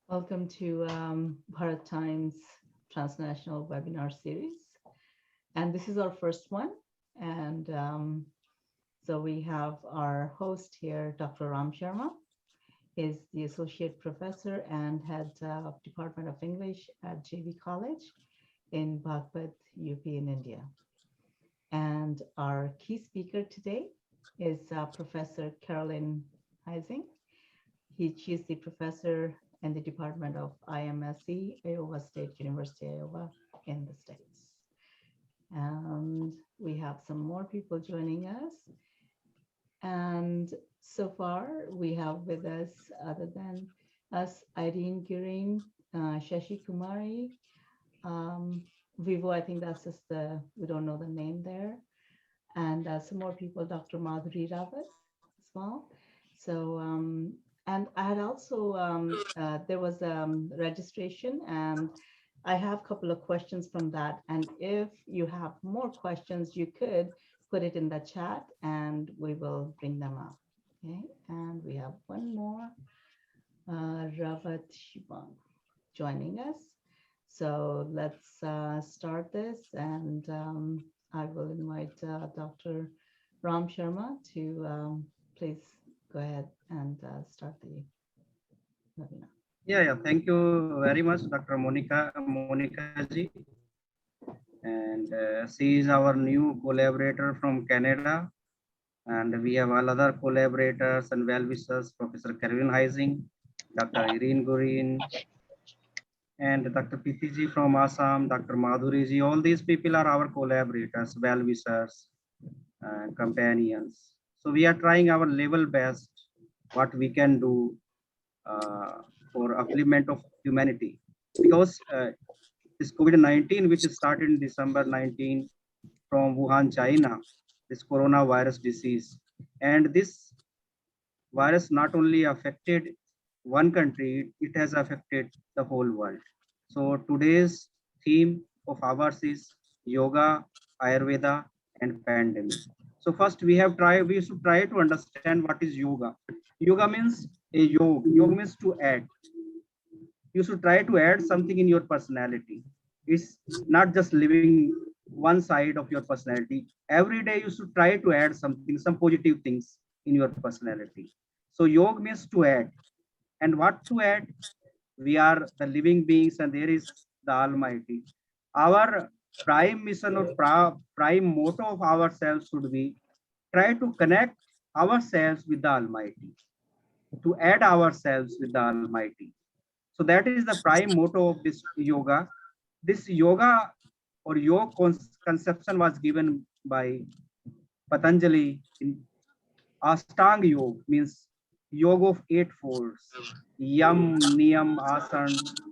Welcome to Bharat Times Transnational webinar series. And this is our first one. And so we have our host here, Dr. Ram Sharma, is the Associate Professor and Head of Department of English at JV College in Bharat, UP in India. And our key speaker today is Professor Carolyn Heising. She is the professor in the Department of IMSE, Iowa State University, Iowa, in the States. And we have some more people joining us. And so far, we have with us, other than us, Irene Gurin, Shashi Kumari, Vivo, I think that's just we don't know the name there. And some more people, Dr. Madhuri Rawat as well. So, and I had also, there was registration, and I have a couple of questions from that. And if you have more questions, you could put it in the chat and we will bring them up. Okay, and we have one more, Rawat Shivang joining us. So let's start this, and I will invite Dr. Ram Sharma to please go ahead and start the webinar. Yeah. Thank you very much, Dr. Monica ji. And she is our new collaborator from Canada. And we have all other collaborators and well-wishers, Professor Carolyn Heising, Dr. Irene Gurin, and Dr. Piti ji from Assam, Dr. Madhuri ji. All these people are our collaborators, well-wishers, companions. So we are trying our level best, what we can do for upliftment of humanity, because this COVID-19, which started in December 19 from Wuhan, China, this coronavirus disease, and this virus not only affected one country, it has affected the whole world. So today's theme of ours is yoga, Ayurveda, and pandemic. So first we should try to understand what is yoga. Yoga means a yoga. Yoga means to add. You should try to add something in your personality. It's not just living one side of your personality. Every day you should try to add something, some positive things in your personality. So yoga means to add. And what to add? We are the living beings and there is the Almighty. Our prime mission or prime motto of ourselves should be try to connect ourselves with the Almighty, to add ourselves with the Almighty. So that is the prime motto of this yoga. This yoga or yoga conception was given by Patanjali in Ashtanga Yoga, means yoga of 8 folds: Yam, Niyam, Asan,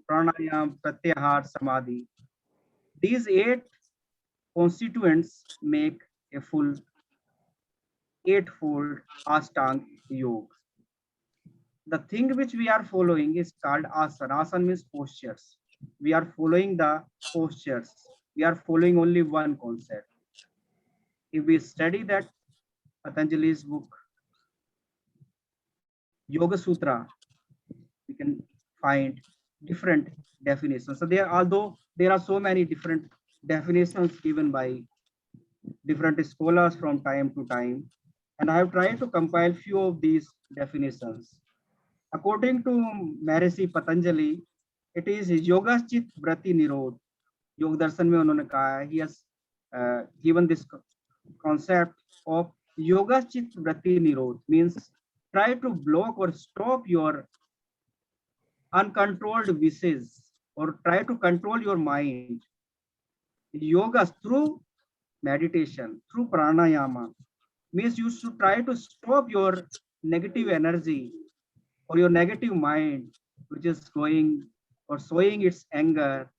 Pranayam, Pratyahar, Samadhi. These 8 constituents make a full 8-fold Ashtanga Yoga. The thing which we are following is called asana. Asana means postures. We are following the postures. We are following only one concept. If we study that Patanjali's book, Yoga Sutra, we can find different definitions. So although there are so many different definitions given by different scholars from time to time, and I have tried to compile few of these definitions. According to Maharishi Patanjali, it is yoga chit vrati nirod. Yoga darshan mein unhone kaha hai, he has given this concept of yoga chit vrati nirod, means try to block or stop your uncontrolled wishes or try to control your mind. Yoga through meditation, through pranayama, means you should try to stop your negative energy or your negative mind, which is going or showing its anger,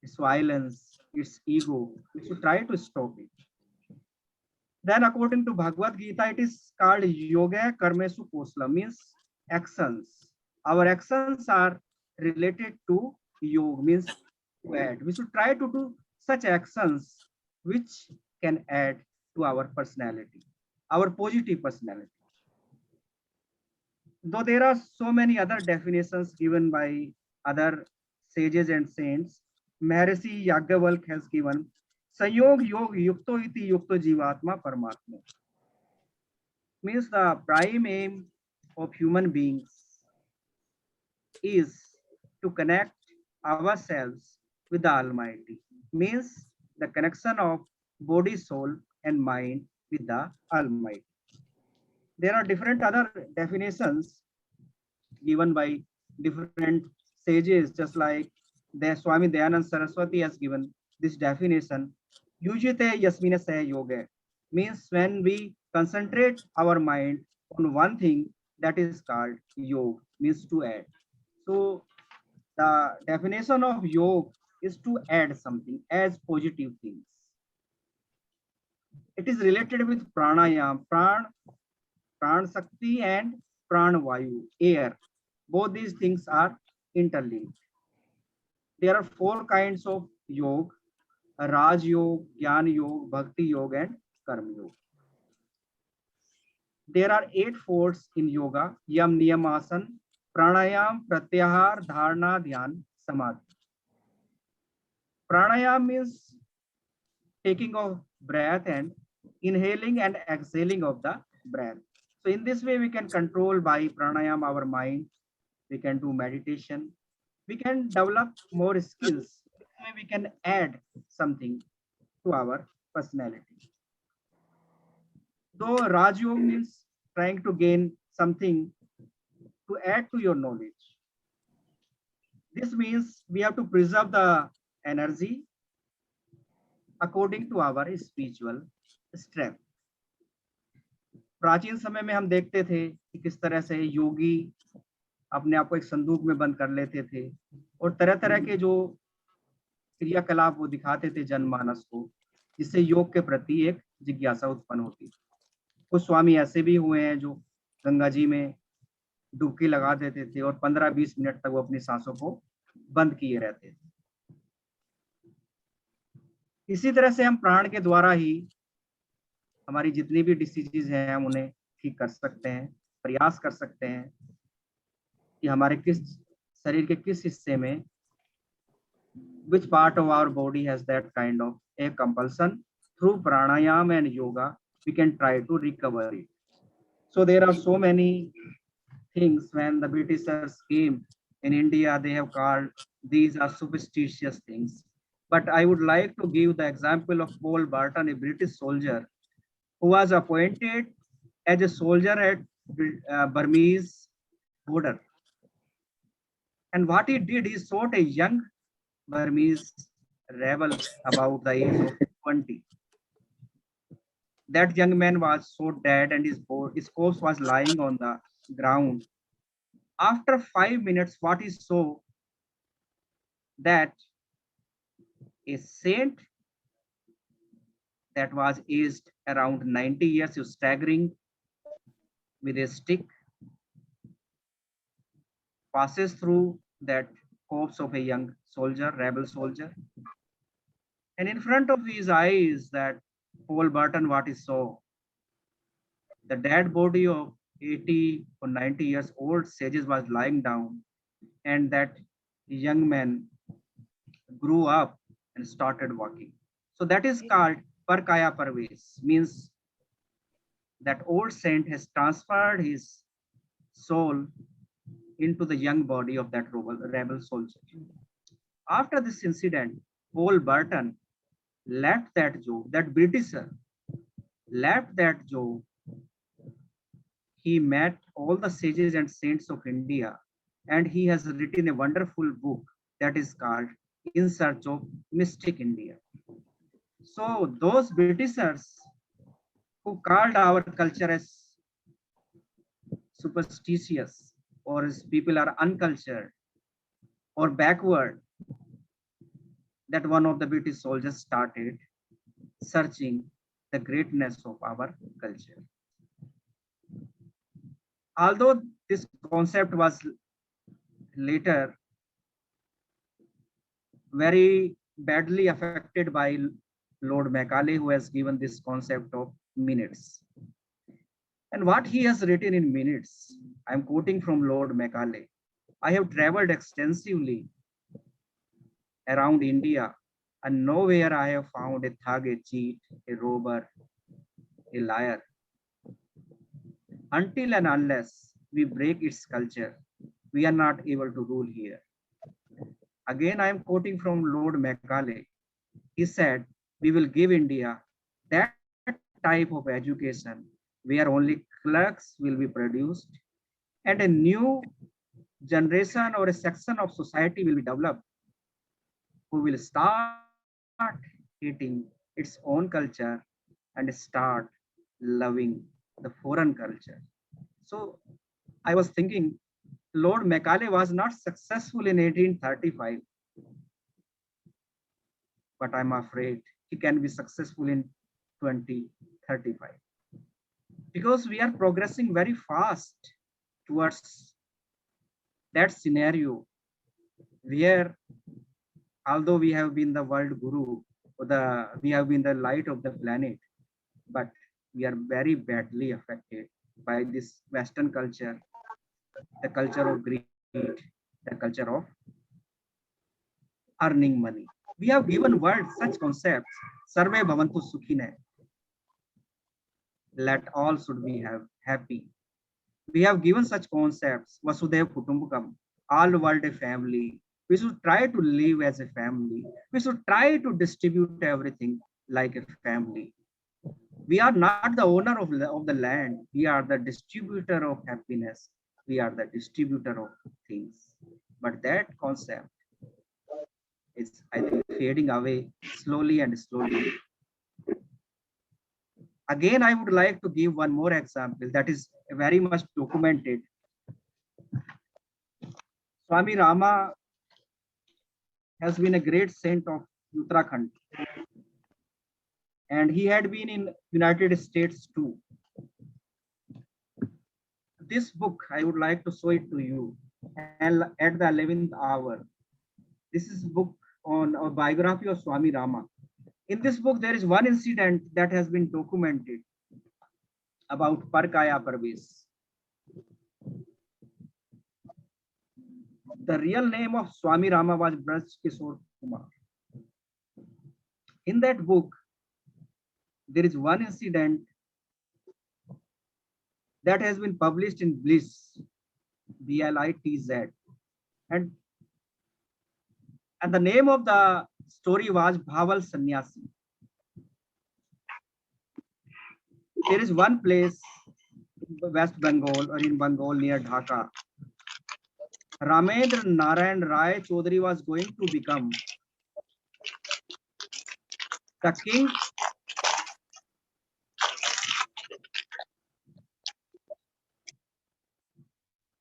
its violence, its ego. We should try to stop it. Then according to Bhagavad Gita, it is called yoga karmesu kosala, means actions. Our actions are related to yoga, means to add. We should try to do such actions which can add to our personality, our positive personality. Though there are so many other definitions given by other sages and saints, Maharishi Yagyavalk has given Sayog Yog Yukto iti Yukto Jivatma Paramatma, means the prime aim of human beings is to connect ourselves with the Almighty, means the connection of body, soul, and mind with the Almighty. There are different other definitions given by different sages, just like the Swami Dayanand Saraswati has given this definition. Yujite yasmina se yoga means when we concentrate our mind on one thing, that is called yoga, means to add. So the definition of yoga is to add something as positive things. It is related with pranayam, pran sakti and pran vayu, air. Both these things are interlinked. There are four kinds of yoga: Raj Yoga, Jnana Yoga, Bhakti Yoga, and Karma Yoga. There are 8 folds in yoga: Yam, Niyam, Asana, Pranayam, Pratyahar, Dharana, Dhyan, Samadhi. Pranayam means taking of breath and inhaling and exhaling of the breath. So in this way, we can control by pranayam our mind. We can do meditation. We can develop more skills. This way we can add something to our personality. Though Raj Yoga means trying to gain something to add to your knowledge. This means we have to preserve the energy according to our spiritual strength. प्राचीन समय में हम देखते थे कि किस तरह से योगी अपने आप को एक संदूक में बंद कर लेते थे और तरह तरह के जो क्रियाकलाप वो दिखाते थे जनमानस को, जिससे योग के प्रति एक जिज्ञासा उत्पन्न होती। कुछ स्वामी ऐसे भी हुए हैं जो गंगा जी में डुबकी लगा देते थे और 15-20 मिनट तक वो अपनी सांसों को बंद किए रहते थे। इसी तरह से हम प्राण के द्वारा ही हमारी जितनी भी डिसीजेज हैं हम उन्हें ठीक कर सकते हैं, प्रयास कर सकते हैं कि हमारे किस शरीर के किस हिस्से में which part of our body has that kind of a compulsion. Through pranayama and yoga we can try to recover it. So there are so many things. When the Britishers came in India, they have called these are superstitious things. But I would like to give the example of Paul Barton, a British soldier who was appointed as a soldier at Burmese border. And what he did, he shot a young Burmese rebel about the age of 20. That young man was so dead and his corpse was lying on the ground. After 5 minutes, what he saw, that a saint that was aged around 90 years was staggering with a stick, passes through that corpse of a young soldier, rebel soldier. And in front of his eyes, that Paul Barton, what he saw, the dead body of 80 or 90 years old sages was lying down, and that young man grew up and started walking. So that is called Parkaya Parves, means that old saint has transferred his soul into the young body of that rebel soldier. After this incident, Paul Barton left that job, that Britisher left that job. He met all the sages and saints of India, and he has written a wonderful book that is called In Search of Mystic India. So those Britishers who called our culture as superstitious, or as people are uncultured or backward, that one of the British soldiers started searching the greatness of our culture. Although this concept was later very badly affected by Lord Macaulay, who has given this concept of minutes. And what he has written in minutes, I'm quoting from Lord Macaulay. I have traveled extensively around India, and nowhere I have found a thug, a cheat, a robber, a liar, until and unless we break its culture, we are not able to rule here. Again, I am quoting from Lord Macaulay. He said, we will give India that type of education where only clerks will be produced and a new generation or a section of society will be developed who will start hating its own culture and start loving the foreign culture. So I was thinking, Lord Macaulay was not successful in 1835, but I'm afraid he can be successful in 2035 because we are progressing very fast towards that scenario where although we have been the world guru or we have been the light of the planet, but we are very badly affected by this Western culture, the culture of greed, the culture of earning money. We have given world such concepts, Sarve Bhavantu Sukhine, let all should be have happy. We have given such concepts, Vasudhaiva Kutumbakam, all world a family. We should try to live as a family. We should try to distribute everything like a family. We are not the owner of the land. We are the distributor of happiness. We are the distributor of things. But that concept is, I think, fading away slowly and slowly. Again, I would like to give one more example that is very much documented. Swami Rama has been a great saint of Uttarakhand, and he had been in United States too. This book, I would like to show it to you and at the 11th hour. This is book on a biography of Swami Rama. In this book, there is one incident that has been documented about Parkaya Parves. The real name of Swami Rama was Braj Kishore Kumar. In that book, there is one incident that has been published in Bliss, Blitz, and the name of the story was Bhaval Sannyasi. There is one place in West Bengal or in Bengal near Dhaka. Ramendra Narayan Rai Chaudhary was going to become the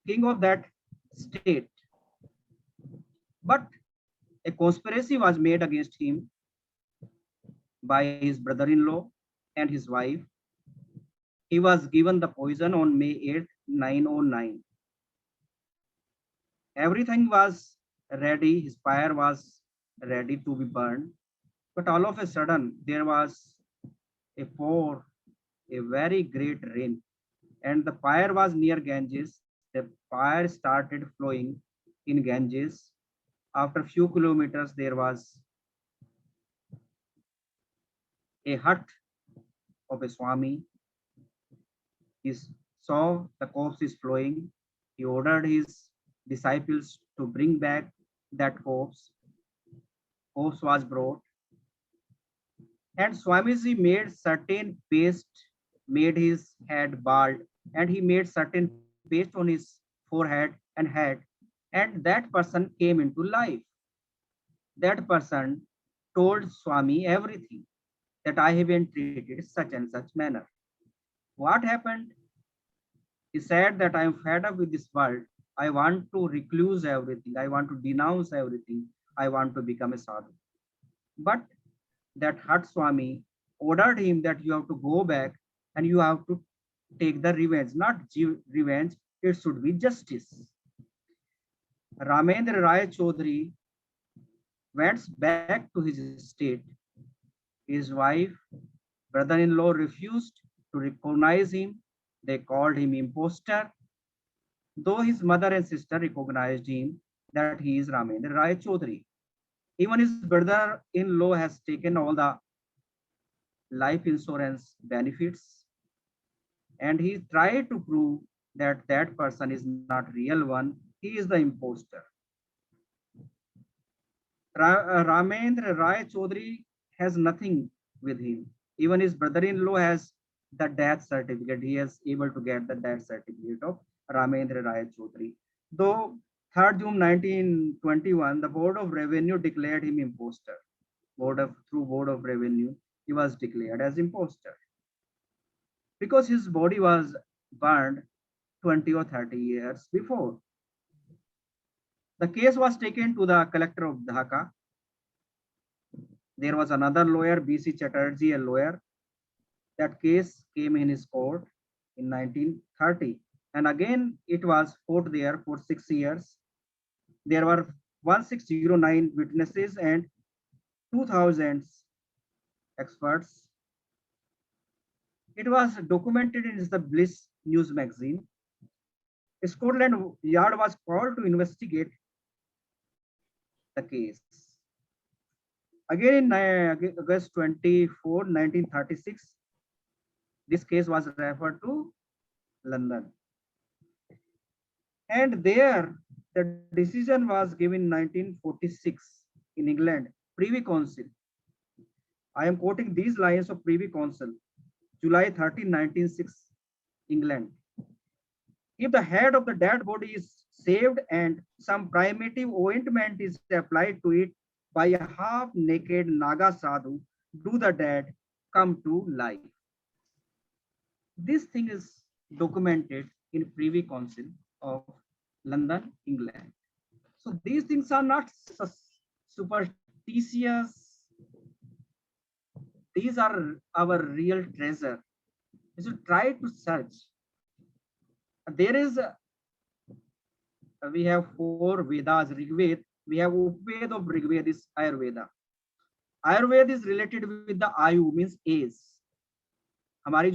king of that state. But a conspiracy was made against him by his brother-in-law and his wife. He was given the poison on May 8, 909. Everything was ready, his fire was ready to be burned. But all of a sudden, there was a pour, a very great rain, and the fire was near Ganges. The fire started flowing in Ganges. After a few kilometers, there was a hut of a Swami. He saw the corpse is flowing. He ordered his disciples to bring back that corpse. Corpse was brought. And Swamiji made certain paste, made his head bald, and he made certain paste on his forehead and head. And that person came into life. That person told Swami everything, that I have been treated such and such manner. What happened? He said that I am fed up with this world. I want to recluse everything. I want to denounce everything. I want to become a sadhu. But that Hut Swami ordered him that you have to go back and you have to take the revenge, not revenge, it should be justice. Ramendra Rai Chaudhary went back to his state. His wife, brother-in-law refused to recognize him. They called him imposter. though his mother and sister recognized him that he is Ramendra Rai Chaudhary. Even his brother-in-law has taken all the life insurance benefits, and he tried to prove that that person is not real one, he is the imposter. Ramendra Rai Chaudhary has nothing with him. Even his brother-in-law has the death certificate. He is able to get the death certificate of Ramendra Rai Chaudhary. Though 3rd June 1921, the Board of Revenue declared him imposter. Through Board of Revenue, he was declared as imposter because his body was burned 20 or 30 years before. The case was taken to the collector of Dhaka. There was another lawyer, B.C. Chatterjee, a lawyer. That case came in his court in 1930. And again, it was fought there for 6 years. There were 1609 witnesses and 2000 experts. It was documented in the Bliss News magazine. Scotland Yard was called to investigate the case. Again, in August 24, 1936, this case was referred to London. And there, the decision was given in 1946 in England, Privy Council. I am quoting these lines of Privy Council, July 13, 1906, England. If the head of the dead body is saved and some primitive ointment is applied to it by a half-naked Naga sadhu, do the dead come to life? This thing is documented in Privy Council of London, England. So these things are not superstitious. These are our real treasure. You should try to search. There is, we have 4 Vedas, Rigved. We have Upved of Rigved is Ayurveda. Ayurved is related with the Ayu, means age. हमारी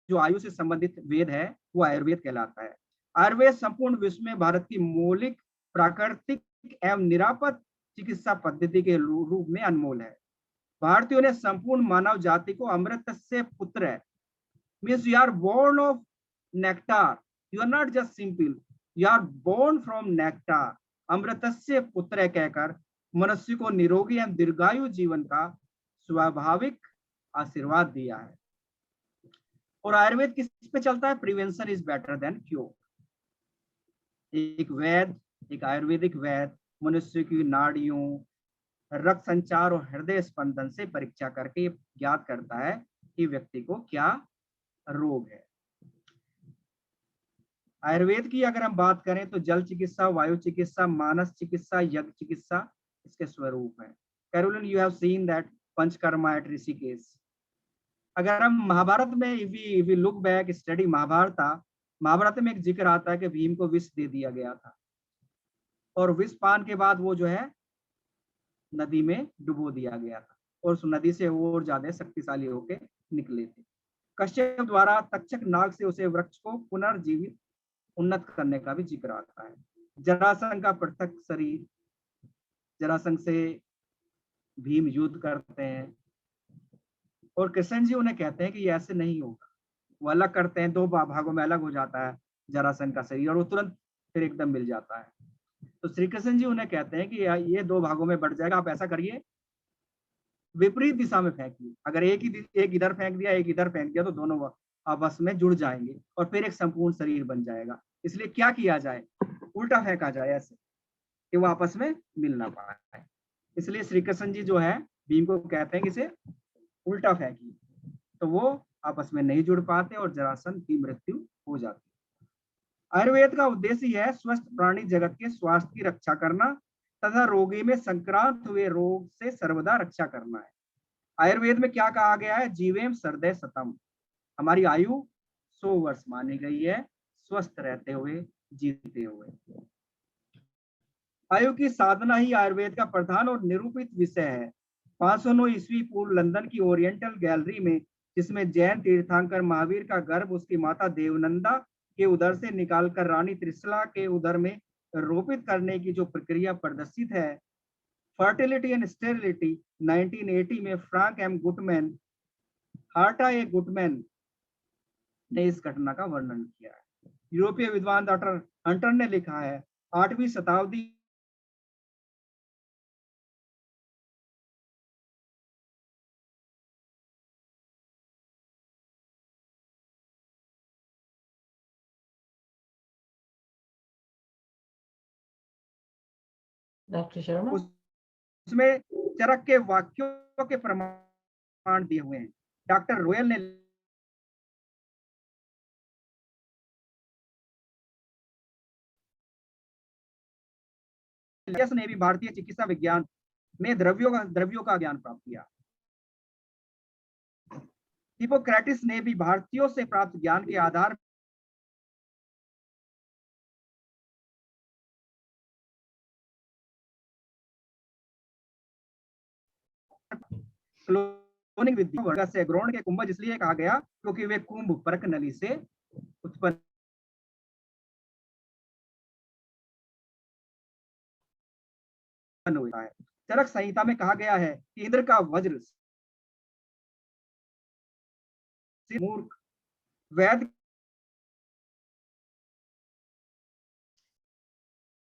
जो आयु से संबंधित वेद है वो आयुर्वेद कहलाता है. आयुर्वेद संपूर्ण विश्व में भारत की मौलिक प्राकृतिक एवं निरापद चिकित्सा पद्धति के रूप में अनमोल है. भारतीयों ने संपूर्ण मानव जाति को अमृत से पुत्र है. Means you are born of nectar. You are not just simple, you are born from nectar. अमृतस्य पुत्र कहकर मनुष्य को निरोगी एवं दीर्घायु जीवन का स्वाभाविक आशीर्वाद दिया है. और आयुर्वेद किस पे चलता है? Prevention is better than cure. एक वैद, एक आयुर्वेदिक वैद मनुष्य की नाड़ियों, रक्त संचार और हृदय स्पंदन से परीक्षा करके ज्ञात करता है कि व्यक्ति को क्या रोग है. आयुर्वेद की अगर हम बात करें तो जल चिकित्सा, वायु चिकित्सा, मानस चिकित्सा, यज्ञ चिकित्सा इसके स्वरूप है. Caroline, you have seen that panchakarma at Rishikesh. अगर हम महाभारत में if we look back, study Mahabharata में एक जिक्र आता है कि भीम को विष दे दिया गया था और विष पान के बाद वो जो है नदी में डुबो दिया गया था और उस नदी से और ज्यादा शक्तिशाली होके निकले थे. कश्यप द्वारा तक्षक नाग से उसे वृक्ष को पुनर्जीवित उन्नत करने का भी जिक्र आता है. जरासंध का पृथक शरीर, जरासंध से भीम युद्ध करते हैं और कृष्ण जी उन्हें कहते हैं कि ये ऐसे नहीं होगा. वो अलग करते हैं, 2 भागों में अलग हो जाता है जरासंध का शरीर और वो तुरंत फिर एकदम मिल जाता है. तो श्री कृष्ण जी उन्हें कहते हैं कि ये 2 भागों में बढ़ जाएगा, आप ऐसा करिए विपरीत दिशा में फेंकिए. अगर एक इधर फेंक दिया, एक इधर फेंक दिया तो दोनों आपस में जुड़ जाएंगे और फिर एक संपूर्ण शरीर बन जाएगा. इसलिए क्या किया जाए? उल्टा फेंका जाए ऐसे कि वो आपस में मिल ना पाए. इसलिए श्री कृष्ण जी जो है भीम को कहते हैं कि इसे उल्टा फेंकिए, तो वो आपस में नहीं जुड़ पाते और जरासंध की मृत्यु हो जाती है. आयुर्वेद का उद्देश्य है स्वस्थ प्राणी जगत के स्वास्थ्य की रक्षा करना तथा रोगी में संक्रांत हुए रोग से सर्वदा रक्षा करना है. आयुर्वेद में क्या कहा गया है? जीवेम सर्दय सतम. हमारी आयु 100 वर्ष मानी गई है स्वस्थ रहते हुए, जीते हुए. आयु की साधना ही आयुर्वेद का प्रधान और निरूपित विषय है. 509 ईस्वी पूर्व लंदन की ओरिएंटल गैलरी में, जिसमें जैन तीर्थंकर महावीर का गर्भ उसकी माता देवनंदा के उदर से निकालकर रानी त्रिशला के उदर में रोपित करने की जो प्रक्रिया प्रदर्शित है, फर्टिलिटी एंड स्टेरिलिटी, 1980 में फ्रैंक एम गुटमैन, हार्टा ए गुटमैन ने इस घटना का वर्णन किया है। यूरोपीय विद्वान डॉक्टर हंटर ने लिखा है 8वीं शताब्दी Dr. Sharma? उसमें चरक के वाक्यों के प्रमाण दिए हुए हैं। डॉक्टर रोयल ने ने भी भारतीय चिकित्सा विज्ञान में द्रव्यों का ज्ञान प्राप्त किया। हिपोक्रेटिस ने भी भारतीयों से प्राप्त ज्ञान के आधार क्लोनिंग विधि से ग्रहण के कुंभज इसलिए कहा गया क्योंकि वे कुंभ परक नली से उत्पन्न हुआ है। चरक संहिता में कहा गया है कि इंद्र का वज्र मूर्ख वैद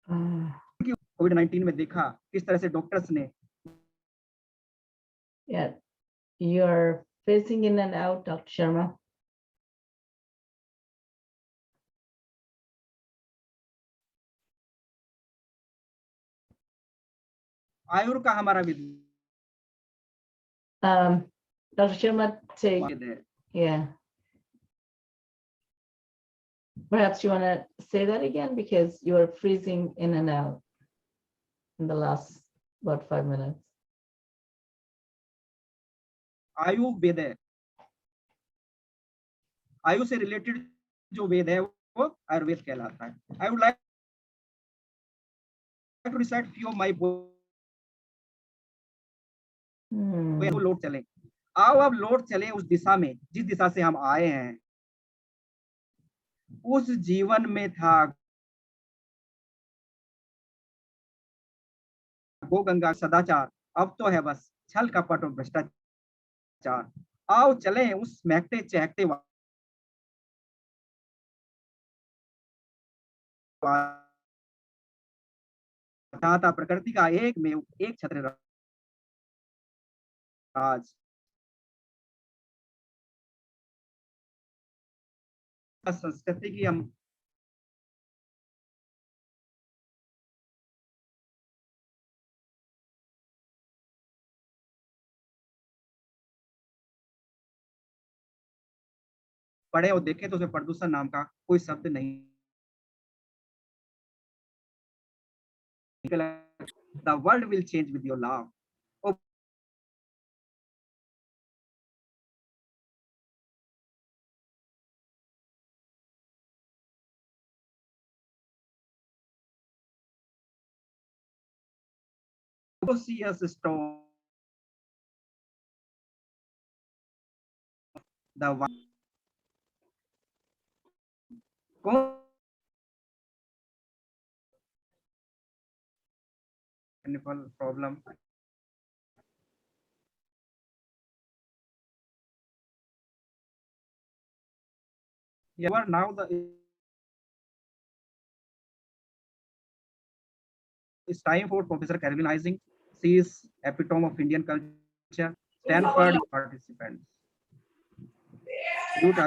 कोविड-19 में देखा किस तरह से डॉक्टर्स ने Yeah, you're phasing in and out, Dr. Sharma. आयुर का हमारा Dr. Sharma, yeah. Perhaps you want to say that again because you are freezing in and out in the last about 5 minutes. आयु वेद है, आयु से related जो वेद है वो आयुर्वेद कहलाता है। I would like to recite few of my load चले। आओ अब लोड चले उस दिशा में जिस दिशा से हम आए हैं। उस जीवन में था गो गंगा सदाचार, अब तो है बस छल कपट और भ्रष्टाचार। आओ चले उस महकते चहकते था प्रकृति का एक छत्र राज संस्कृति की हम पढ़े और देखे तो उसमें प्रदूषण नाम का कोई शब्द नहीं। The world will change with your love. See us storm. The problem. You are now it's time for Professor Carolizing. She is epitome of Indian culture. Stanford participants. Mute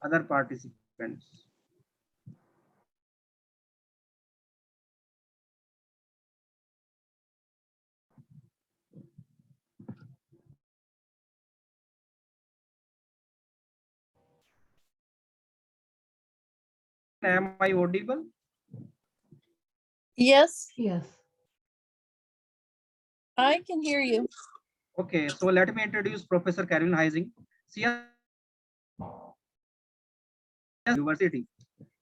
other participants. Am I audible? Yes, Yes. I can hear you. Okay, so let me introduce Professor Carolyn Heising. She has University,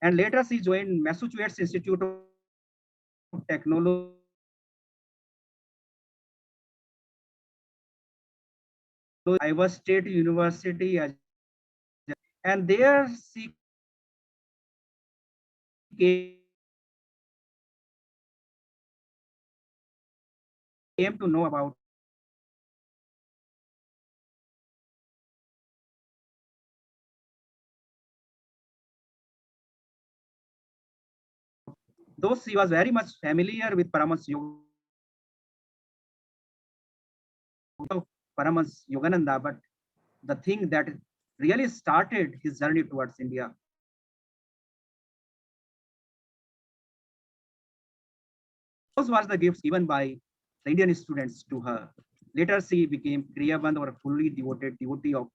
and later she joined Massachusetts Institute of Technology. Iowa State University. And there she came to know about though she was very much familiar with Paramas Yogananda, but the thing that really started his journey towards India those was the gifts given by the Indian students to her. Later, she became Kriyaband or fully devoted devotee of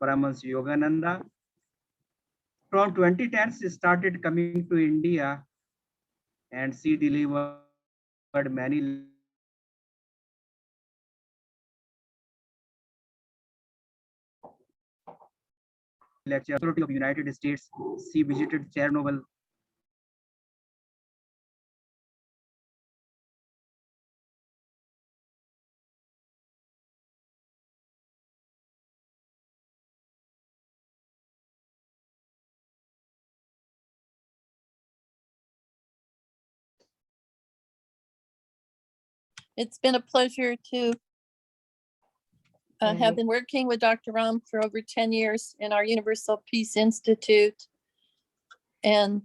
Paramas Yogananda. From 2010, she started coming to India and she delivered many lectures. Of United States, she visited Chernobyl. It's been a pleasure to have been working with Dr. Ram for over 10 years in our Universal Peace Institute. And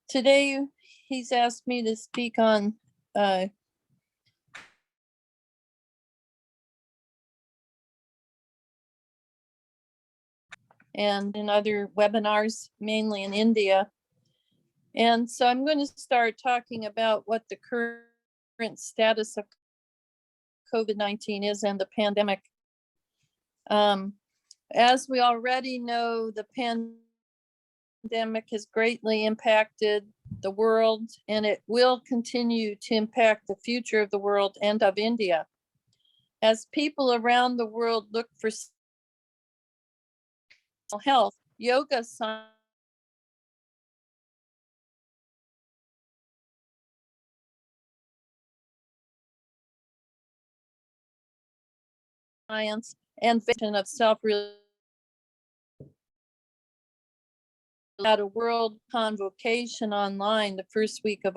today he's asked me to speak on and in other webinars, mainly in India. And so I'm going to start talking about what the current status of COVID-19 is and the pandemic. As we already know, the pandemic has greatly impacted the world, and it will continue to impact the future of the world and of India. As people around the world look for health, yoga science and vision of self-realization at a world convocation online the first week of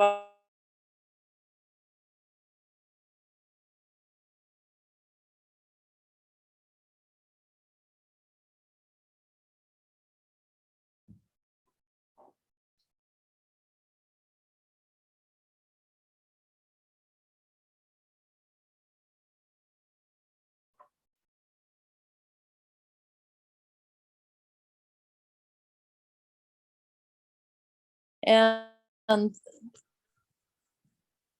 and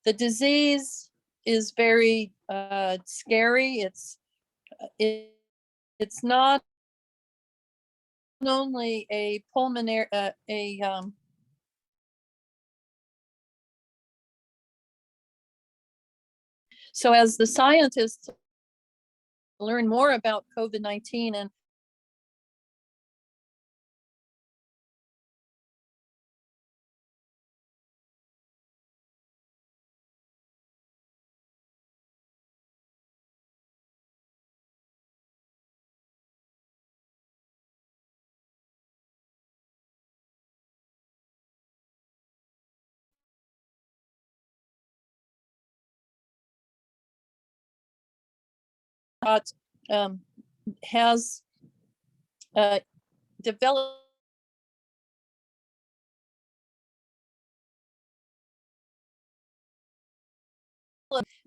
the disease is very scary. It's not only a pulmonary so as the scientists learn more about COVID-19 and has developed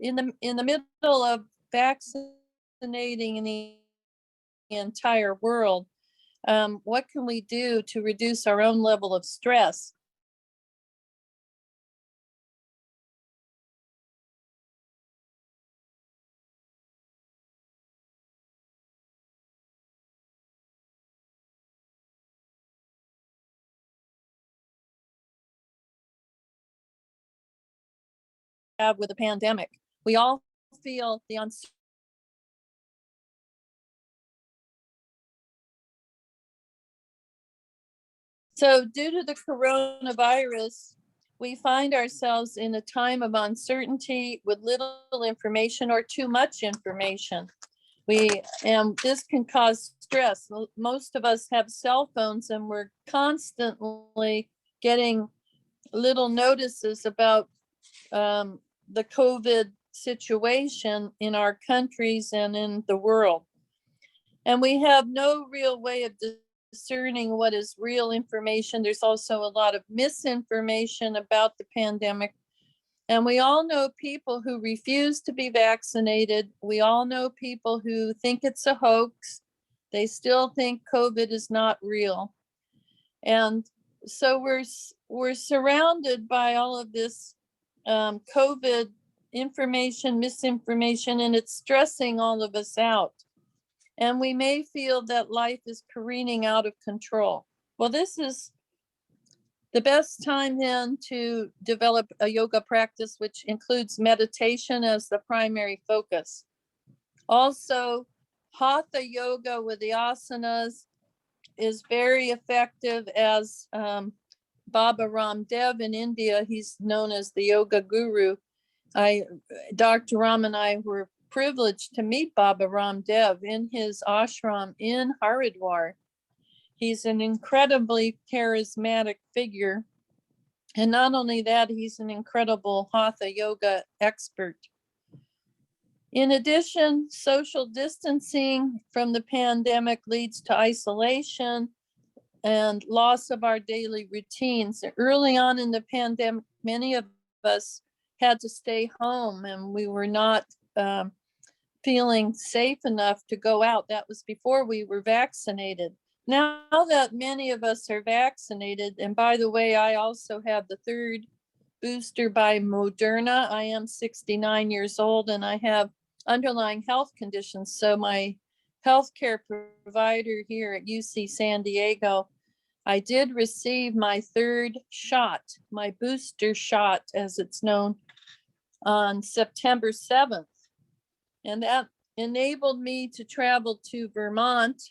in the middle of vaccinating the entire world. What can we do to reduce our own level of stress? Have with the pandemic, we all feel the uncertainty. So due to the coronavirus, we find ourselves in a time of uncertainty with little information or too much information. And this can cause stress. Most of us have cell phones and we're constantly getting little notices about the COVID situation in our countries and in the world. And we have no real way of discerning what is real information. There's also a lot of misinformation about the pandemic. And we all know people who refuse to be vaccinated. We all know people who think it's a hoax. They still think COVID is not real. And so we're surrounded by all of this COVID information, misinformation, and it's stressing all of us out. And we may feel that life is careening out of control. Well, this is the best time then to develop a yoga practice, which includes meditation as the primary focus. Also, hatha yoga with the asanas is very effective, as Baba Ramdev in India, he's known as the yoga guru. Dr. Rama and I were privileged to meet Baba Ramdev in his ashram in Haridwar. He's an incredibly charismatic figure. And not only that, he's an incredible hatha yoga expert. In addition, social distancing from the pandemic leads to isolation and loss of our daily routines. Early on in the pandemic, many of us had to stay home and we were not feeling safe enough to go out. That was before we were vaccinated. Now that many of us are vaccinated, and by the way, I also have the third booster by Moderna. I am 69 years old and I have underlying health conditions. So my healthcare provider here at UC San Diego, I did receive my third shot, my booster shot, as it's known, on September 7th. And that enabled me to travel to Vermont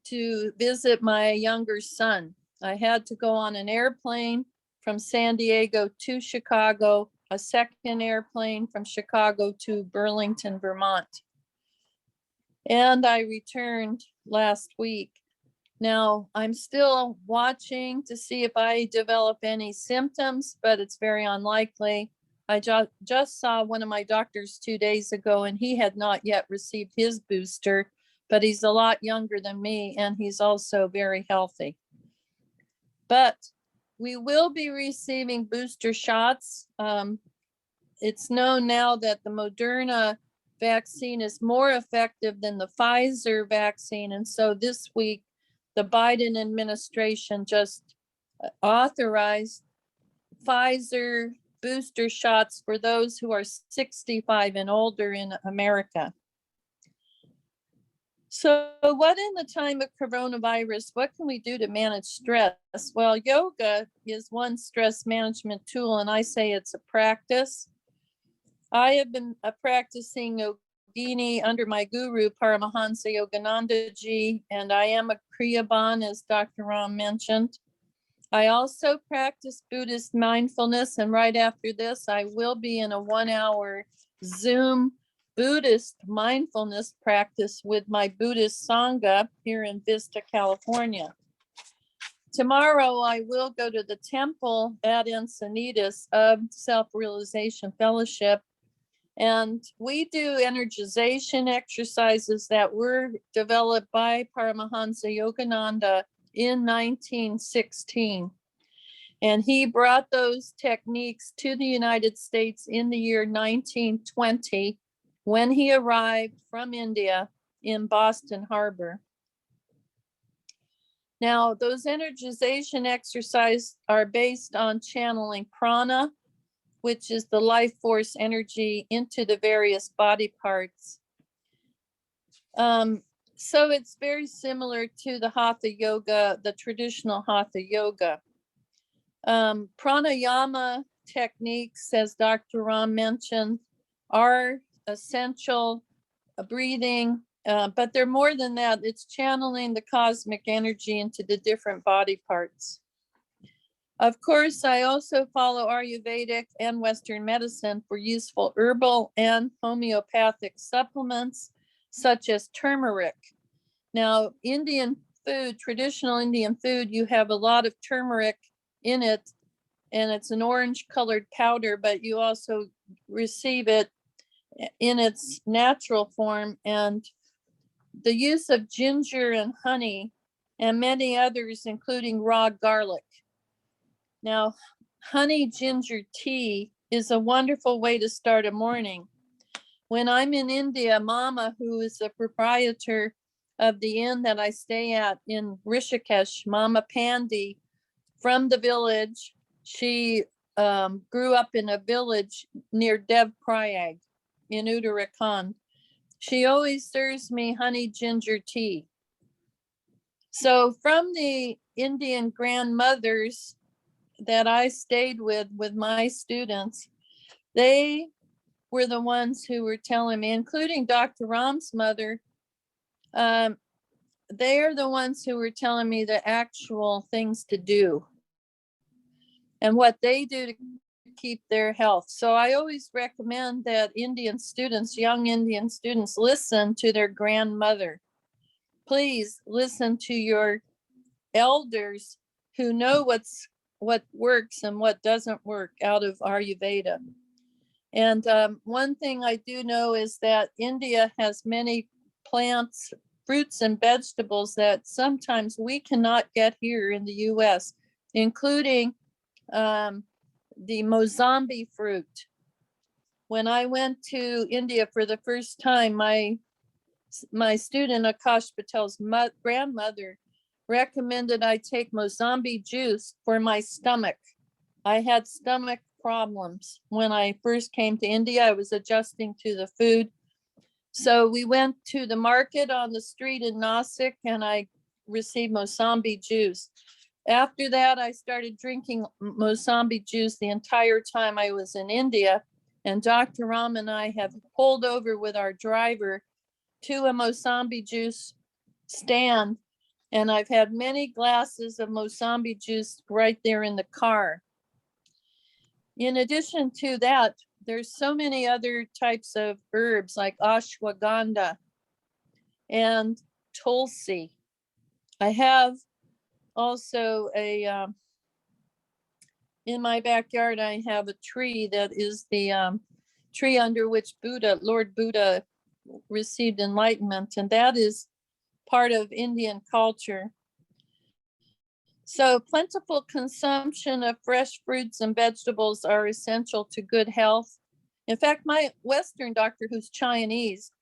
to visit my younger son. I had to go on an airplane from San Diego to Chicago, a second airplane from Chicago to Burlington, Vermont. And I returned last week. Now, I'm still watching to see if I develop any symptoms, but it's very unlikely. I just saw one of my doctors 2 days ago, and he had not yet received his booster, but he's a lot younger than me, and he's also very healthy. But we will be receiving booster shots. It's known now that the Moderna vaccine is more effective than the Pfizer vaccine. And so this week, the Biden administration just authorized Pfizer booster shots for those who are 65 and older in America. So what in the time of coronavirus, what can we do to manage stress? Well, yoga is one stress management tool, and I say it's a practice. I have been practicing yogini under my guru, Paramahansa Yogananda Ji, and I am a Kriyaban, as Dr. Ram mentioned. I also practice Buddhist mindfulness, and right after this, I will be in a 1-hour Zoom Buddhist mindfulness practice with my Buddhist Sangha here in Vista, California. Tomorrow, I will go to the temple at Encinitas of Self-Realization Fellowship, and we do energization exercises that were developed by Paramahansa Yogananda in 1916. And he brought those techniques to the United States in the year 1920 when he arrived from India in Boston Harbor. Now, those energization exercises are based on channeling prana, which is the life force energy, into the various body parts. So it's very similar to the hatha yoga, the traditional hatha yoga. Pranayama techniques, as Dr. Ram mentioned, are essential breathing, but they're more than that. It's channeling the cosmic energy into the different body parts. Of course, I also follow Ayurvedic and Western medicine for useful herbal and homeopathic supplements. such as turmeric. Now, Indian food, traditional Indian food, you have a lot of turmeric in it, and it's an orange colored powder, but you also receive it in its natural form. And the use of ginger and honey and many others, including raw garlic. Now, honey ginger tea is a wonderful way to start a morning. When I'm in India, Mama, who is the proprietor of the inn that I stay at in Rishikesh, Mama Pandi, from the village, she grew up in a village near Dev Prayag in Uttarakhand. She always serves me honey ginger tea. So from the Indian grandmothers that I stayed with my students, they were the ones who were telling me, including Dr. Ram's mother, they are the ones who were telling me the actual things to do and what they do to keep their health. So I always recommend that Indian students, young Indian students, listen to their grandmother. Please listen to your elders who know what works and what doesn't work out of Ayurveda. And one thing I do know is that India has many plants, fruits, and vegetables that sometimes we cannot get here in the US, including the Mozambi fruit. When I went to India for the first time, my student Akash Patel's grandmother recommended I take Mozambi juice for my stomach. I had stomach problems when I first came to India. I was adjusting to the food. So we went to the market on the street in Nasik and I received Mozambi juice. After that, I started drinking Mozambi juice the entire time I was in India. And Dr. Ram and I have pulled over with our driver to a Mozambi juice stand. And I've had many glasses of Mozambi juice right there in the car. In addition to that, there's so many other types of herbs like ashwagandha and tulsi. I have also in my backyard, I have a tree that is the tree under which Lord Buddha received enlightenment, and that is part of Indian culture. So plentiful consumption of fresh fruits and vegetables are essential to good health. In fact, my Western doctor, who's Chinese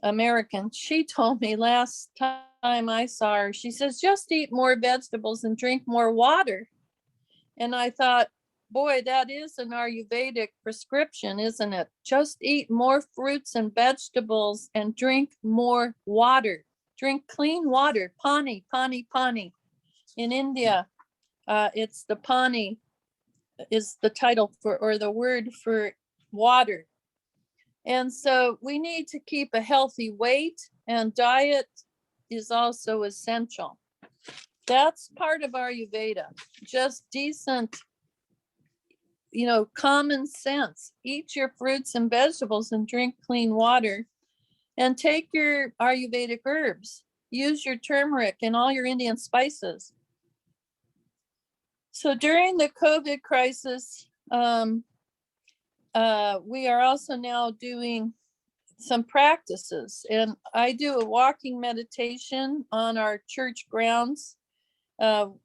American, she told me last time I saw her, she says, just eat more vegetables and drink more water. And I thought, boy, that is an Ayurvedic prescription, isn't it? Just eat more fruits and vegetables and drink more water. Drink clean water, pani, pani, pani. In India, it's the pani is the title for, or the word for water. And so we need to keep a healthy weight, and diet is also essential. That's part of Ayurveda, just decent, common sense. Eat your fruits and vegetables and drink clean water, and take your Ayurvedic herbs. Use your turmeric and all your Indian spices. So during the COVID crisis, we are also now doing some practices, and I do a walking meditation on our church grounds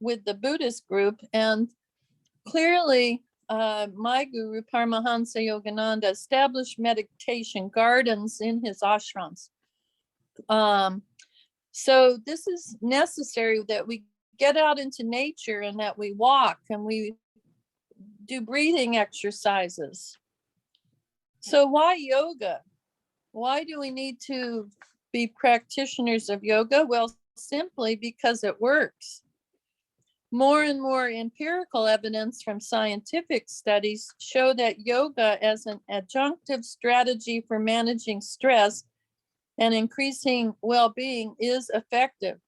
with the Buddhist group. And clearly, my guru, Paramahansa Yogananda, established meditation gardens in his ashrams. So this is necessary that we get out into nature and that we walk and we do breathing exercises. So why yoga? Why do we need to be practitioners of yoga? Well, simply because it works. More and more empirical evidence from scientific studies show that yoga as an adjunctive strategy for managing stress and increasing well-being is effective.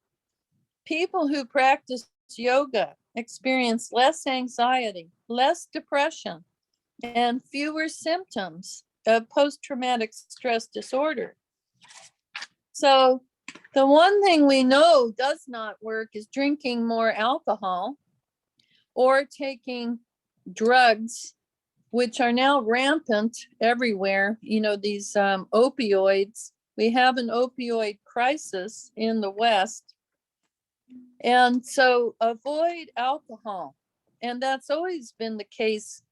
People who practice yoga experience less anxiety, less depression, and fewer symptoms of post-traumatic stress disorder. So the one thing we know does not work is drinking more alcohol or taking drugs, which are now rampant everywhere. You know, these opioids. We have an opioid crisis in the West. And so avoid alcohol. And that's always been the case,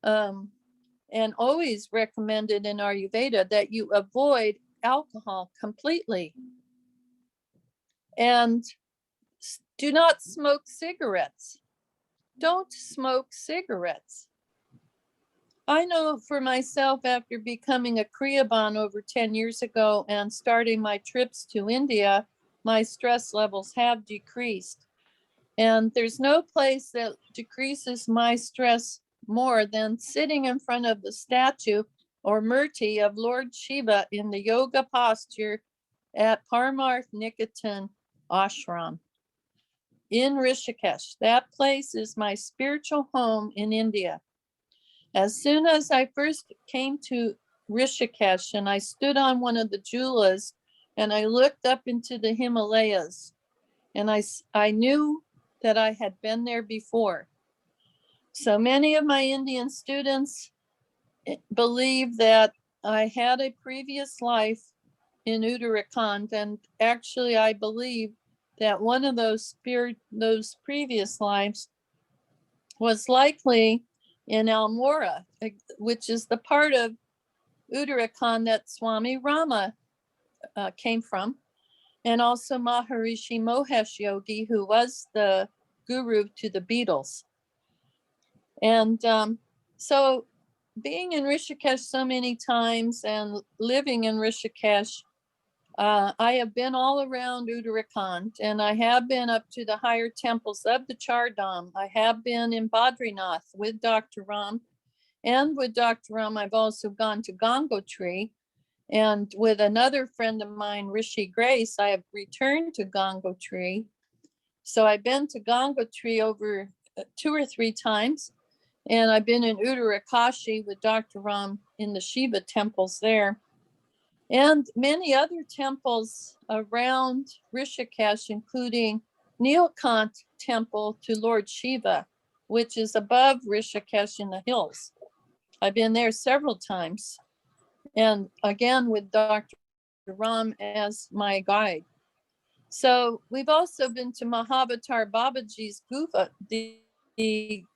and always recommended in Ayurveda, that you avoid alcohol completely. And do not smoke cigarettes. Don't smoke cigarettes. I know for myself, after becoming a Kriyaban over 10 years ago and starting my trips to India, my stress levels have decreased. And there's no place that decreases my stress more than sitting in front of the statue or murti of Lord Shiva in the yoga posture at Parmarth Niketan Ashram in Rishikesh. That place is my spiritual home in India. As soon as I first came to Rishikesh and I stood on one of the julas and I looked up into the Himalayas, and I knew that I had been there before. So many of my Indian students believe that I had a previous life in Uttarakhand, and actually I believe that one of those previous lives was likely in Almora, which is the part of Uttarakhand that Swami Rama came from, and also Maharishi Mohesh Yogi, who was the guru to the Beatles. And so being in Rishikesh so many times and living in Rishikesh, I have been all around Uttarakhand, and I have been up to the higher temples of the Char Dham. I have been in Badrinath with Dr. Ram, and with Dr. Ram, I've also gone to Gangotri. And with another friend of mine, Rishi Grace, I have returned to Gangotri. So I've been to Gangotri over 2 or 3 times. And I've been in Uttarakashi with Dr. Ram in the Shiva temples there. And many other temples around Rishikesh, including Nilkant Temple to Lord Shiva, which is above Rishikesh in the hills. I've been there several times. And again, with Dr. Ram as my guide. So we've also been to Mahavatar Babaji's Gufa, the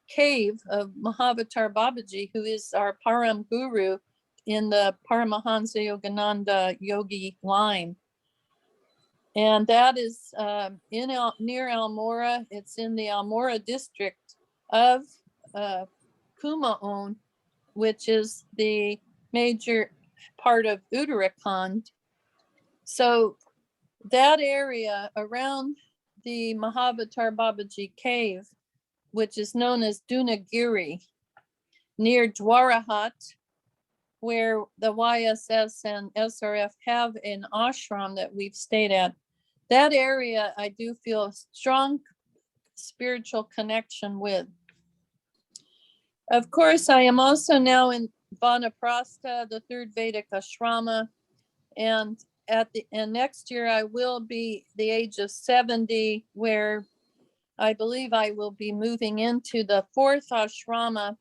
cave of Mahavatar Babaji, who is our Param Guru in the Paramahansa Yogananda Yogi line. And that is near Almora. It's in the Almora district of Kumaon, which is the major part of Uttarakhand. So that area around the Mahavatar Babaji cave, which is known as Dunagiri, near Dwarahat, where the YSS and SRF have an ashram that we've stayed at. That area I do feel a strong spiritual connection with. Of course, I am also now in Vanaprastha, the 3rd Vedic ashrama, and next year I will be the age of 70, where I believe I will be moving into the 4th ashrama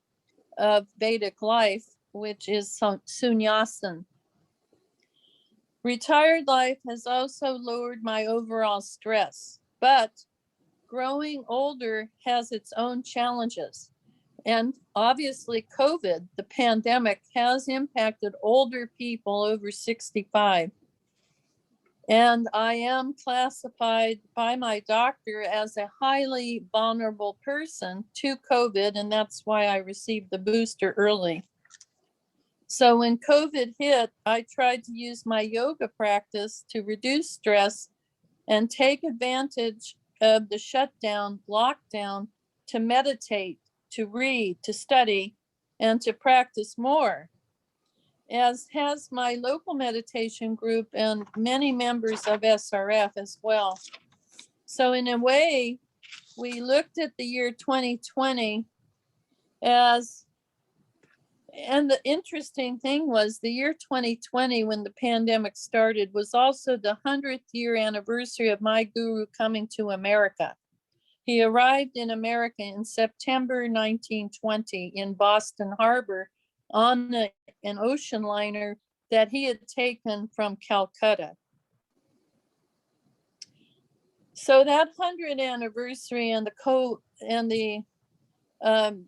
of Vedic life, which is Sunnyasan. Retired life has also lowered my overall stress, but growing older has its own challenges. And obviously COVID, the pandemic, has impacted older people over 65. And I am classified by my doctor as a highly vulnerable person to COVID, and that's why I received the booster early. So when COVID hit, I tried to use my yoga practice to reduce stress and take advantage of the shutdown, lockdown, to meditate, to read, to study, and to practice more, as has my local meditation group and many members of SRF as well. So in a way, we looked at the year 2020 as And the interesting thing was the year 2020, when the pandemic started, was also the 100th year anniversary of my guru coming to America. He arrived in America in September 1920 in Boston Harbor on an ocean liner that he had taken from Calcutta. So that 100th anniversary and the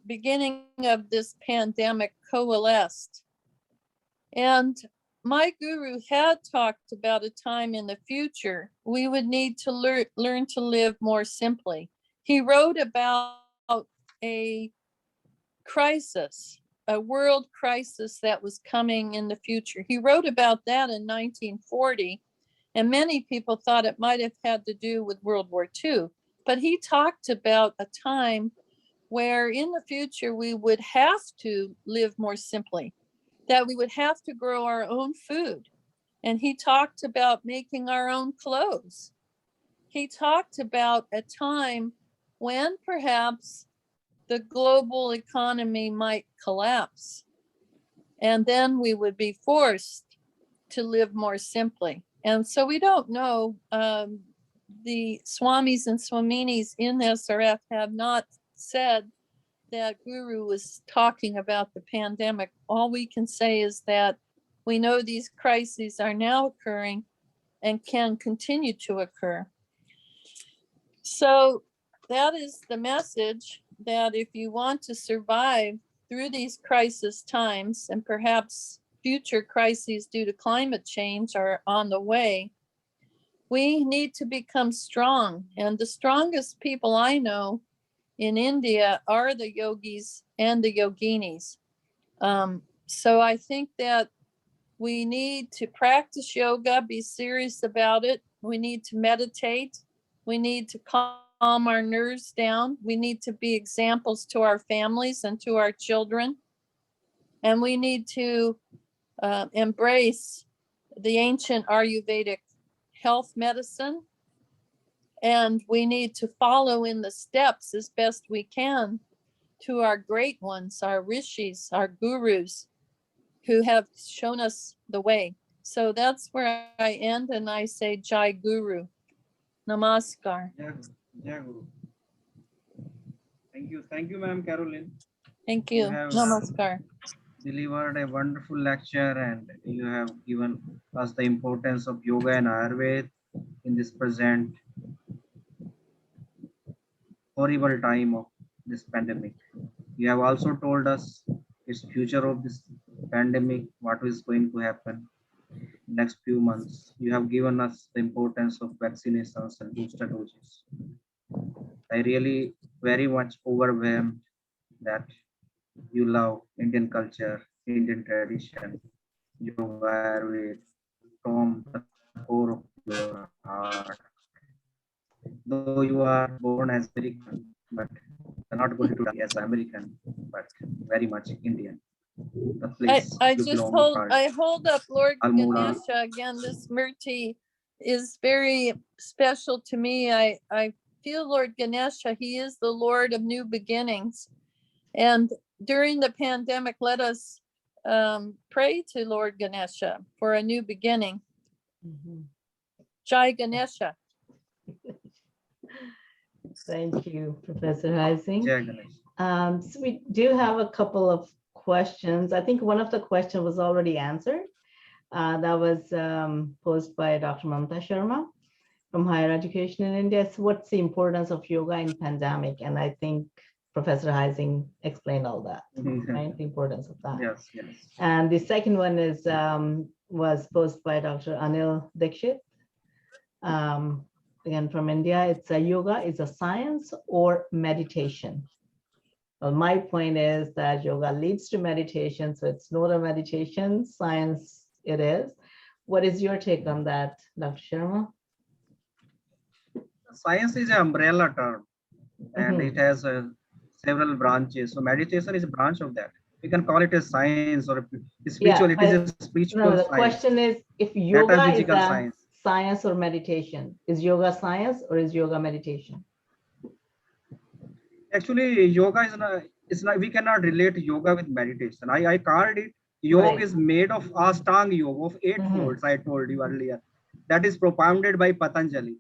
beginning of this pandemic coalesced. And my guru had talked about a time in the future we would need to learn to live more simply. He wrote about a crisis, a world crisis that was coming in the future. He wrote about that in 1940, and many people thought it might have had to do with World War II. But he talked about a time where in the future we would have to live more simply, that we would have to grow our own food. And he talked about making our own clothes. He talked about a time when perhaps the global economy might collapse. And then we would be forced to live more simply. And so we don't know. The Swamis and Swaminis in SRF have not said that Guru was talking about the pandemic. All we can say is that we know these crises are now occurring and can continue to occur. So that is the message, that if you want to survive through these crisis times, and perhaps future crises due to climate change are on the way, we need to become strong. And the strongest people I know in India are the yogis and the yoginis. So I think that we need to practice yoga, be serious about it. We need to meditate. We need to calm our nerves down. We need to be examples to our families and to our children. And we need to embrace the ancient Ayurvedic health medicine. And we need to follow in the steps as best we can to our great ones, our rishis, our gurus, who have shown us the way. So that's where I end, and I say Jai Guru. Namaskar. Jai Guru. Thank you, Ma'am Caroline. Thank you. have Namaskar. Delivered a wonderful lecture, and you have given us the importance of yoga and Ayurveda in this present horrible time of this pandemic. You have also told us its future of this pandemic, what is going to happen next few months. You have given us the importance of vaccinations and booster doses. I really very much overwhelmed that you love Indian culture, Indian tradition, yoga, Ayurveda from the core of your heart. Though you are born as American, but you're not going to die as American, but very much Indian. The place I you just belong, hold up Lord Almora. Ganesha again. This Murti is very special to me. I feel Lord Ganesha, he is the Lord of new beginnings. And during the pandemic, let us pray to Lord Ganesha for a new beginning. Mhm. Jai Ganesha. Thank you, Professor Heising. Jai Ganesh. So we do have a couple of questions. I think one of the questions was already answered. That was posed by Dr. Mamta Sharma from Higher Education in India. So what's the importance of yoga in pandemic? And I think Professor Heising explained all that, right? The importance of that. Yes, yes. And the second one is was posed by Dr. Anil Dikshit. Again, from India, it's a yoga is a science or meditation. Well, my point is that yoga leads to meditation, so it's not a meditation, science it is. What is your take on that, Dr. Sharma? Science is an umbrella term, and it has several branches. So meditation is a branch of that. We can call it a science or a spiritual. Yeah, it is a spiritual no, the science. question is, if yoga is Metaphysical a science. science or meditation, is yoga science or is yoga meditation? Actually, yoga is not, it's not, we cannot relate yoga with meditation. I called it, yoga Right. is made of Ashtanga yoga of 8 Mhm. folds, I told you earlier. That is propounded by Patanjali.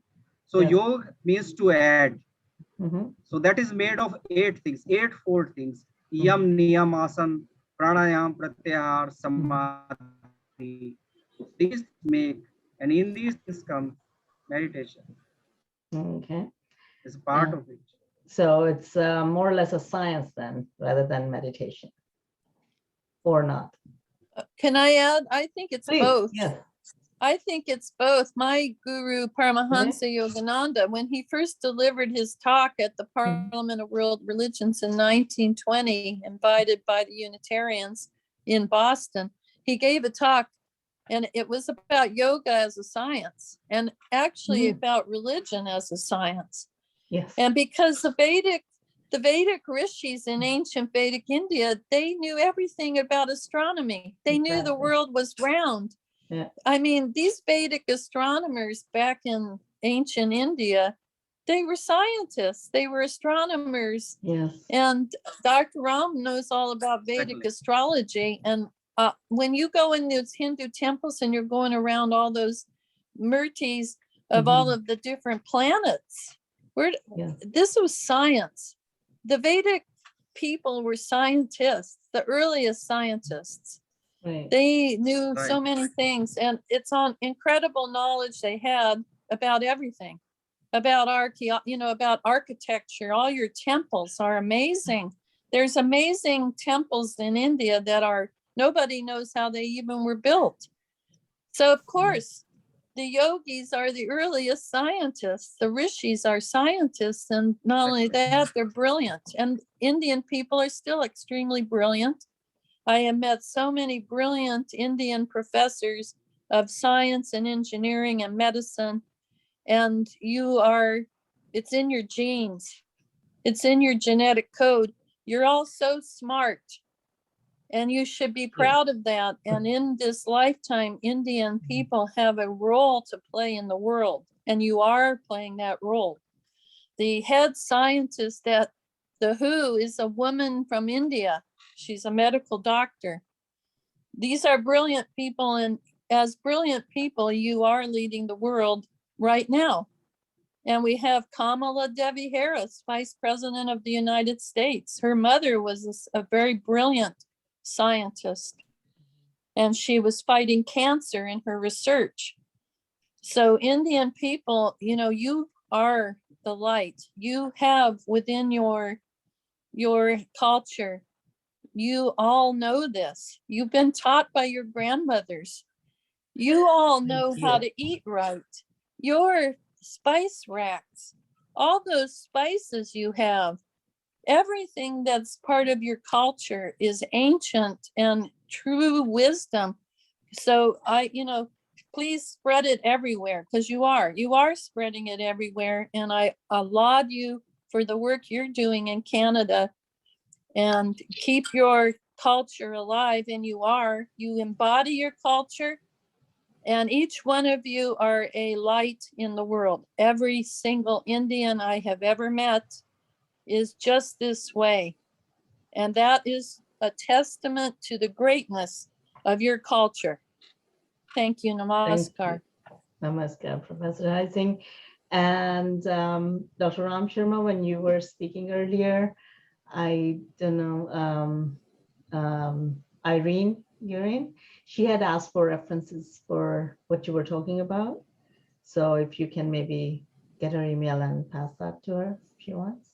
So Yes. yoga means to add. Mhm. So that is made of 8 things, 8-fold things. Mhm. Yam, niyam, asan, pranayam, pratyahar, Mhm. samadhi. These things make, and in these things comes meditation. Okay. It's a part And of it. so it's more or less a science then, rather than meditation, or not. Can I add? I think it's Please. both. Yes. I think it's both. My guru, Okay. Paramahansa Yogananda, when he first delivered his talk at the Mhm. Parliament of World Religions in 1920, invited by the Unitarians in Boston, he gave a talk and it was about yoga as a science and actually Mhm. about religion as a science. Yes. And because the Vedic rishis in ancient Vedic India, they knew everything about astronomy. They knew the Exactly. world was round. Yeah. I mean, these Vedic astronomers back in ancient India, they were scientists, they were astronomers. Yes. And Dr. Ram knows all about Vedic Exactly. astrology. And when you go in those Hindu temples and you're going around all those murtis of all Mhm. of the different planets, Yes. this was science. The Vedic people were scientists, the earliest scientists. Right. They knew Right. so many things, and it's on incredible knowledge they had about everything, about about architecture. All your temples are amazing. There's amazing temples in India that are nobody knows how they even were built. So of course, the yogis are the earliest scientists. The rishis are scientists, and not only Exactly. that, they're brilliant. And Indian people are still extremely brilliant. I have met so many brilliant Indian professors of science and engineering and medicine, and it's in your genes, it's in your genetic code. You're all so smart, and you should be proud of that. And in this lifetime, Indian people have a role to play in the world, and you are playing that role. The head scientist at the WHO is a woman from India. She's a medical doctor. These are brilliant people, and as brilliant people, you are leading the world right now. And we have Kamala Devi Harris, Vice President of the United States. Her mother was a very brilliant scientist, and she was fighting cancer in her research. So Indian people, you are the light. You have within your culture, you all know this. You've been taught by your grandmothers. You all know Thank how you. to eat right. Your spice racks, all those spices you have, everything that's part of your culture is ancient and true wisdom. So please spread it everywhere, because you are spreading it everywhere. And I laud you for the work you're doing in Canada, and keep your culture alive. And you embody your culture, and each one of you are a light in the world. Every single Indian I have ever met is just this way. And that is a testament to the greatness of your culture. Thank you. Thank you. Namaskar. Namaskar, Professor Heising. And Dr. Ram Sharma, when you were speaking earlier, I don't know, Irene, she had asked for references for what you were talking about. So if you can maybe get her email and pass that to her if she wants.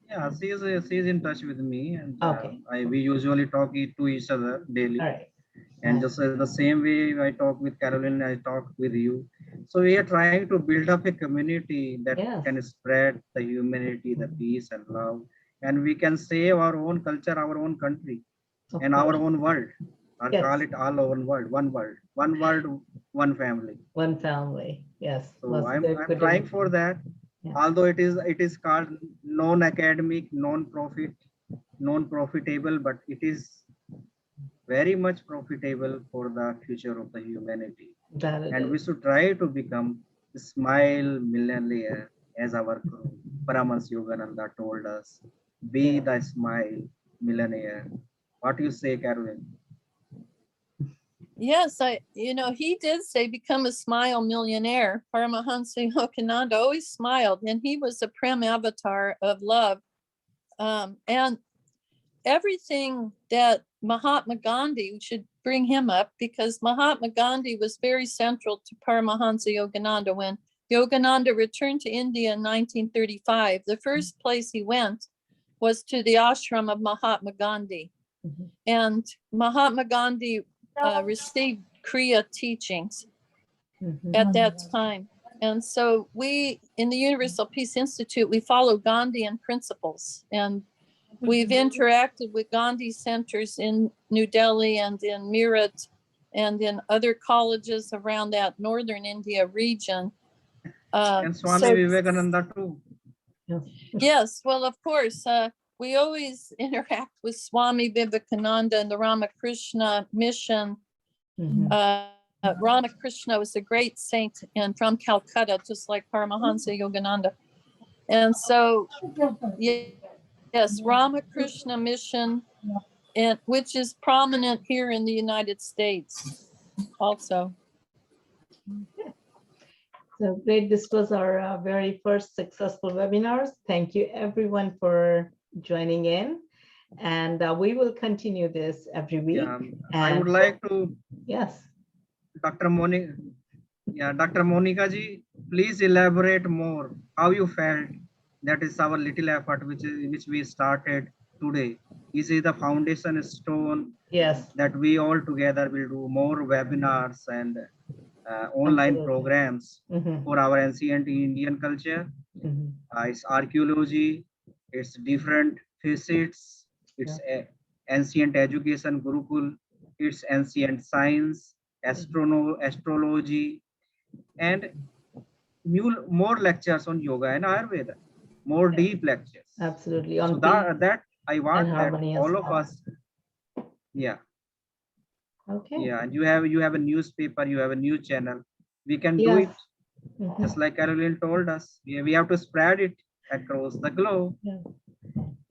Yeah, she's in touch with me, and Okay. we usually talk to each other daily. All right. And just the same way I talk with Caroline, I talk with you. So we are trying to build up a community that Yes. can spread the humanity, the peace and love, and we can save our own culture, our own country, Of and our course. own world, or Yes. call it all our world, one world, one family. One family. Yes. So I'm Good trying image. for that. Yeah. Although it is called non-academic, non-profitable, but it is very much profitable for the future of the humanity. That it And we is. should try to become smile millionaire as our goal. Paramahansa Yogananda told us, be the smile millionaire. What do you say, Carolyn? Yes, he did say become a smile millionaire. Paramahansa Yogananda always smiled, and he was the prem avatar of love. And everything that Mahatma Gandhi, we should bring him up because Mahatma Gandhi was very central to Paramahansa Yogananda. When Yogananda returned to India in 1935, the first place he went was to the ashram of Mahatma Gandhi. Mhm. And Mahatma Gandhi received Kriya teachings Mhm. at that time. And so we, in the Universal Peace Institute, we follow Gandhian principles. And we've interacted with Gandhi centers in New Delhi and in Meerut and in other colleges around that northern India region. And Swami Vivekananda too. Yes, well, of course, we always interact with Swami Vivekananda and the Ramakrishna mission. Mhm. Ramakrishna was a great saint and from Calcutta, just like Paramahansa Yogananda. And so, yes, Ramakrishna mission, and which is prominent here in the United States also. So great. This was our very first successful webinars. Thank you everyone for joining in. And we will continue this every week. Yeah, I would like to, Yes. Dr. Monica, Dr. Monica ji, please elaborate more how you felt. That is our little effort which we started today. This is the foundation stone. Yes. That we all together will do more webinars and online Absolutely. programs Mhm. for our ancient Indian culture. Mhm. It's archaeology, it's different facets, it's ancient education, Gurukul, it's ancient science, astrology, and more lectures on yoga and Ayurveda, more deep lectures. Absolutely. So On that I and want that harmony as all of well. us, yeah, Okay. yeah, and you have a newspaper, you have a news channel, we can do Yes. it. Mhm. Just like Caroline told us, we have to spread it across the globe.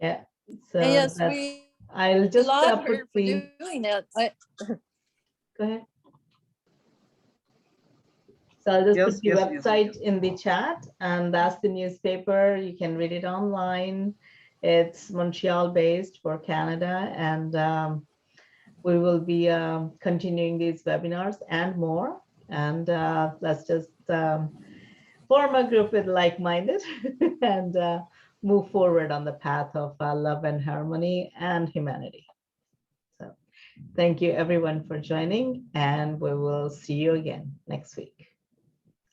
Yeah. So And yes, that's, we I'll just laud put her for the, doing that. go ahead. So I'll just Yes, put the yes, website in the chat, and that's the newspaper. You can read it online. It's Montreal based for Canada, and we will be continuing these webinars and more. And let's just form a group with like-minded and move forward on the path of love and harmony and humanity. So thank you everyone for joining, and we will see you again next week.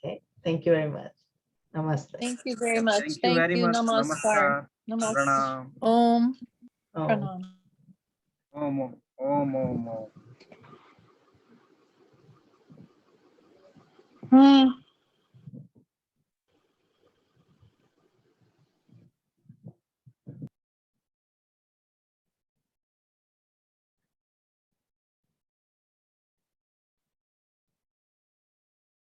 Okay, thank you very much. Namaste. Thank you very much. Thank you Thank very you. much. Namaskar. Namaskar. Namaskar. Pranam. Om. Oh. Pranam. Om, om, om, om.